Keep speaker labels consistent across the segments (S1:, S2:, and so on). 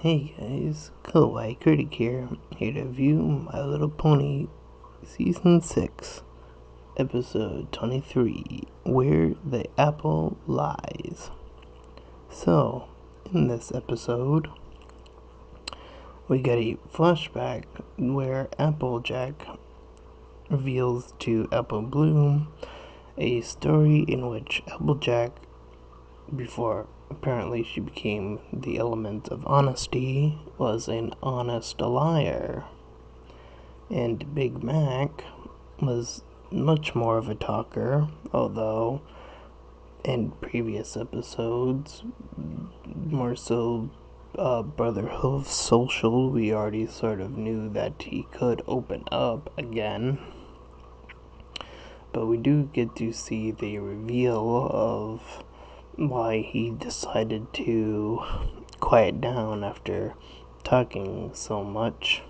S1: Hey guys, Kawaii Critic here to review My Little Pony Season 6, Episode 23, Where the Apple Lies. So, in this episode, we get a flashback where Applejack reveals to Apple Bloom a story in which Applejack, before apparently she became the element of honesty, was an honest liar. And Big Mac was much more of a talker, although in previous episodes, more so Brotherhood Social, we already sort of knew that he could open up again. But we do get to see the reveal of why he decided to quiet down after talking so much.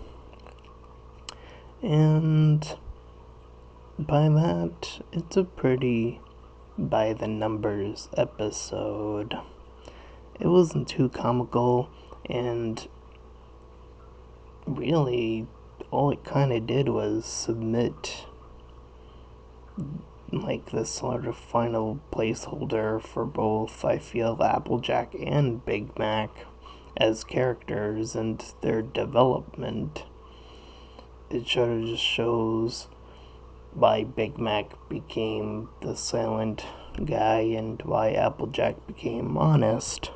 S1: And by that, it's a pretty by the numbers episode. It wasn't too comical, and really all it kind of did was submit like this sort of final placeholder for both, I feel, Applejack and Big Mac as characters and their development. It sort of just shows why Big Mac became the silent guy and why Applejack became honest.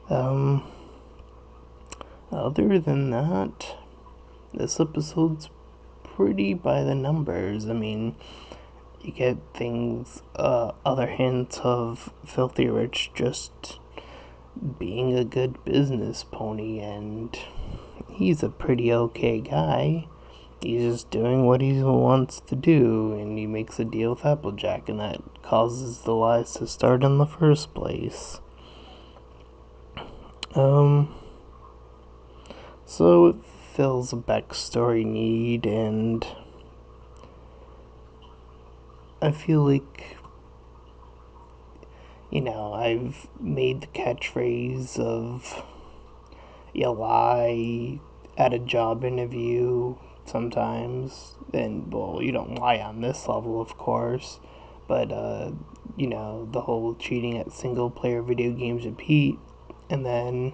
S1: Other than that, this episode's pretty by the numbers. I mean, you get things, other hints of Filthy Rich just being a good business pony, and he's a pretty okay guy. He's just doing what he wants to do, and he makes a deal with Applejack, and that causes the lies to start in the first place. So it fills a backstory need, and I feel like, I've made the catchphrase of you lie at a job interview sometimes, and well, you don't lie on this level, of course, but the whole cheating at single player video games with Pete, and then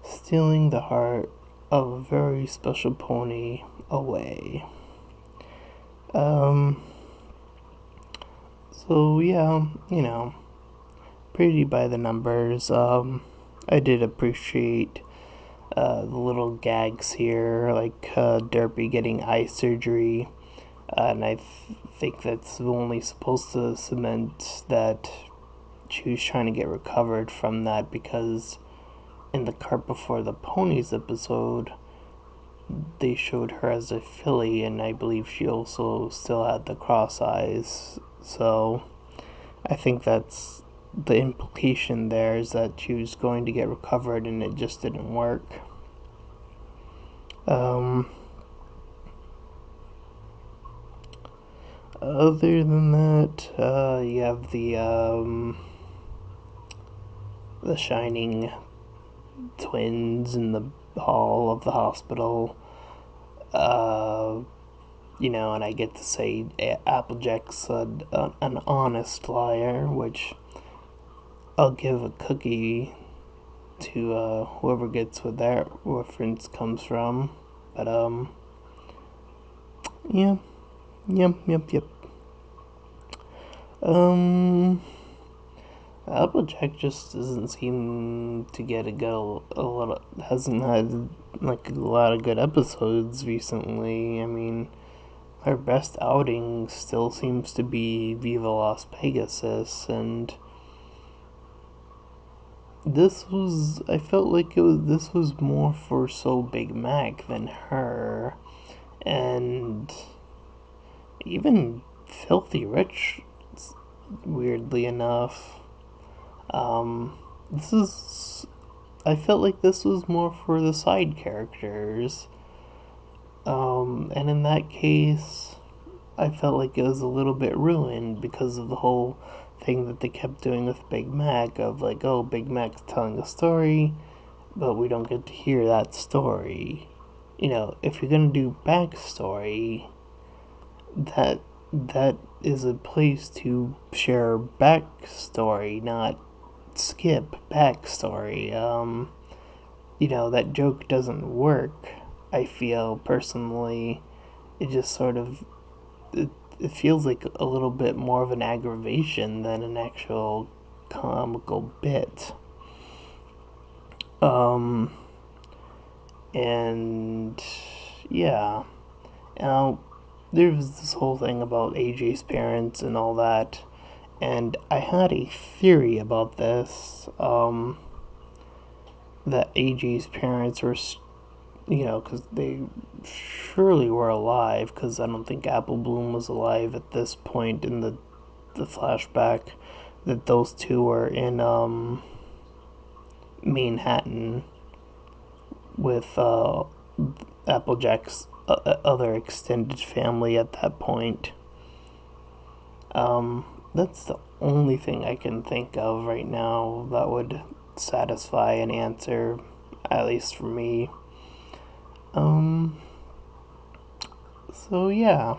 S1: stealing the heart of a very special pony away. So yeah, pretty by the numbers. I did appreciate the little gags here, like Derpy getting eye surgery, and I think that's only supposed to cement that she was trying to get recovered from that, because in the Cart Before the Ponies episode, they showed her as a filly, and I believe she also still had the cross eyes, so I think that's the implication there, is that she was going to get recovered and it just didn't work. Other than that, you have the Shining twins in the hall of the hospital. And I get to say Applejack's an honest liar, which I'll give a cookie to whoever gets what that reference comes from. But yeah, yep. Applejack just doesn't seem to get hasn't had like a lot of good episodes recently. I mean, her best outing still seems to be Viva Las Pegasus, and I felt like this was more for Big Mac than her, and even Filthy Rich, weirdly enough. I felt like this was more for the side characters. And in that case, I felt like it was a little bit ruined because of the whole thing that they kept doing with Big Mac, of like, oh, Big Mac's telling a story, but we don't get to hear that story. If you're gonna do backstory, that that is a place to share backstory, not skip backstory. That joke doesn't work. I feel personally, it just sort of it feels like a little bit more of an aggravation than an actual comical bit. Um, and yeah, now there was this whole thing about AJ's parents and all that, and I had a theory about this. That AJ's parents were, because they surely were alive, because I don't think Apple Bloom was alive at this point in the flashback, that those two were in Manhattan with Applejack's other extended family at that point. That's the only thing I can think of right now that would satisfy an answer, at least for me. So yeah,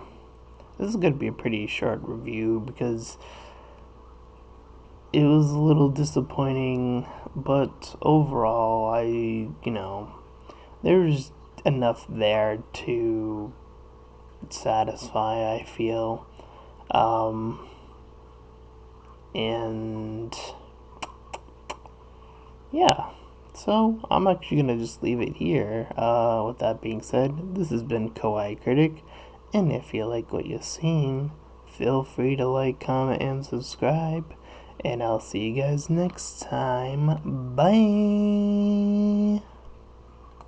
S1: this is gonna be a pretty short review because it was a little disappointing, but overall, there's enough there to satisfy, I feel. And yeah, so I'm actually gonna just leave it here. With that being said, this has been Kawaii Critic, and if you like what you've seen, feel free to like, comment, and subscribe. And I'll see you guys next time. Bye!